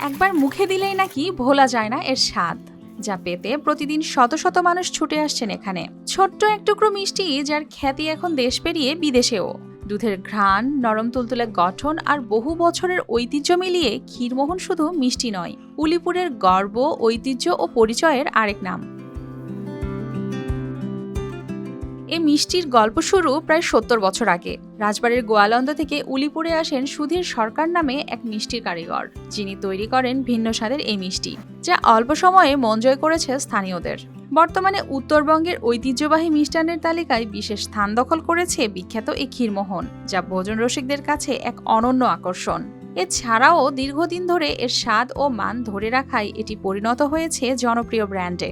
একবার মুখে দিলেই নাকি ভোলা যায় না এর স্বাদ, যা পেতে প্রতিদিন শত শত মানুষ ছুটে আসছেন এখানে। ছোট্ট এক টুকরো মিষ্টি যার খ্যাতি এখন দেশ পেরিয়ে বিদেশেও। দুধের ঘ্রাণ, নরম তুলতুলে গঠন আর বহু বছরের ঐতিহ্য মিলিয়ে ক্ষীরমোহন শুধু মিষ্টি নয়, উলিপুরের গর্ব, ঐতিহ্য ও পরিচয়ের আরেক নাম। এই মিষ্টির গল্প শুরু প্রায় ৭০ বছর আগে। রাজবাড়ির গোয়ালন্দ থেকে উলিপুরে আসেন সুধীর সরকার নামে এক মিষ্টির কারিগর, যিনি তৈরি করেন ভিন্ন স্বাদের এই মিষ্টি, যা অল্প সময়ে মন জয় করেছে স্থানীয়দের। বর্তমানে উত্তরবঙ্গের ঐতিহ্যবাহী মিষ্টান্নের তালিকায় বিশেষ স্থান দখল করেছে বিখ্যাত এই ক্ষীরমোহন, যা ভোজন রসিকদের কাছে এক অনন্য আকর্ষণ। এছাড়াও দীর্ঘদিন ধরে এর স্বাদ ও মান ধরে রাখায় এটি পরিণত হয়েছে জনপ্রিয় ব্র্যান্ডে।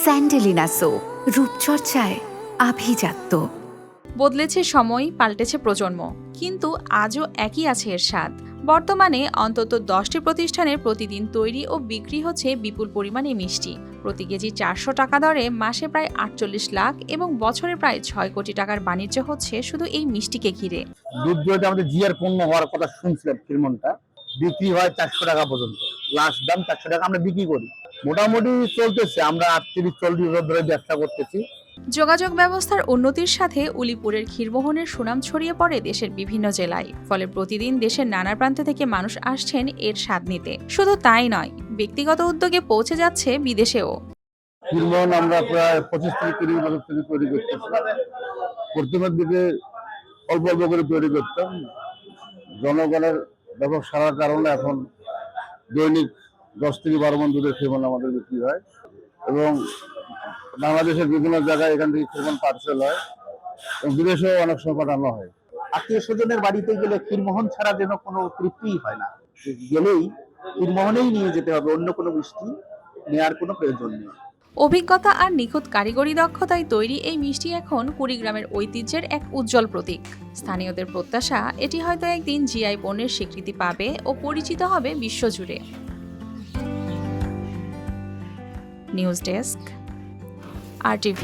স্যান্ডেলিনা সো, রূপচর্চায় আভিজাত্য। বদলেছে সময়, পাল্টেছে প্রজন্ম, কিন্তু আজও একই আছে এর স্বাদ। বর্তমানে অন্তত 10টি প্রতিষ্ঠানে প্রতিদিন তৈরি ও বিক্রি হচ্ছে বিপুল পরিমাণে মিষ্টি। প্রতি কেজি 400 টাকা দরে মাসে প্রায় 48 লাখ এবং বছরে প্রায় 6 কোটি টাকার বাণিজ্য হচ্ছে শুধু এই মিষ্টিকে ঘিরে। দুধ দইটা আমাদের জিআর পণ্য হওয়ার কথা শুনছিলাম, ক্ষীরমনটা বিক্রি হয় 400 টাকা পর্যন্ত, লাস্ট দাম 400 টাকা আমরা বিক্রি করি। মোটামুটি চলতেছে, আমরা 38-40 বছর ধরে ব্যবসা করতেছি। যোগাযোগ ব্যবস্থার উন্নতির সাথে উলিপুরের ক্ষীরমোহনের সুনাম ছড়িয়ে পড়ে দেশের বিভিন্ন জেলায়। ফলে প্রতিদিন দেশের নানা প্রান্ত থেকে মানুষ আসছেন এর স্বাদ নিতে। শুধু তাই নয়, ব্যক্তিগত উদ্যোগে পৌঁছে যাচ্ছে বিদেশেও। ক্ষীরমোহন আমরা প্রায় 25 থেকে 30 বছর থেকে তৈরি করতেছি। প্রথমের দিকে অল্প অল্প করে তৈরি করতাম, জনগণের ব্যাপক সারার কারণে এখন দৈনিক 10 থেকে 12 মণ দুধের ক্ষীরমোহন আমাদের বিক্রি হয় এবং বাংলাদেশের বিভিন্ন জায়গায় এখান থেকে ক্ষীরমোহন পার্সেল হয় এবং বিদেশেও অনেক সময় পাঠানো হয়। আত্মীয় স্বজনের বাড়িতে গেলে ক্ষীরমোহন ছাড়া যেন কোনো তৃপ্তিই হয় না। গেলেই ক্ষীরমোহনেই নিয়ে যেতে হবে, অন্য কোনো মিষ্টি নেওয়ার কোনো প্রয়োজন নেই। অভিজ্ঞতা আর নিখুঁত কারিগরি দক্ষতায় তৈরি এই মিষ্টি এখন কুড়িগ্রামের ঐতিহ্যের এক উজ্জ্বল প্রতীক। স্থানীয়দের প্রত্যাশা, এটি হয়তো একদিন জিআই পণ্যের স্বীকৃতি পাবে ও পরিচিত হবে বিশ্বজুড়ে। News desk, RTV।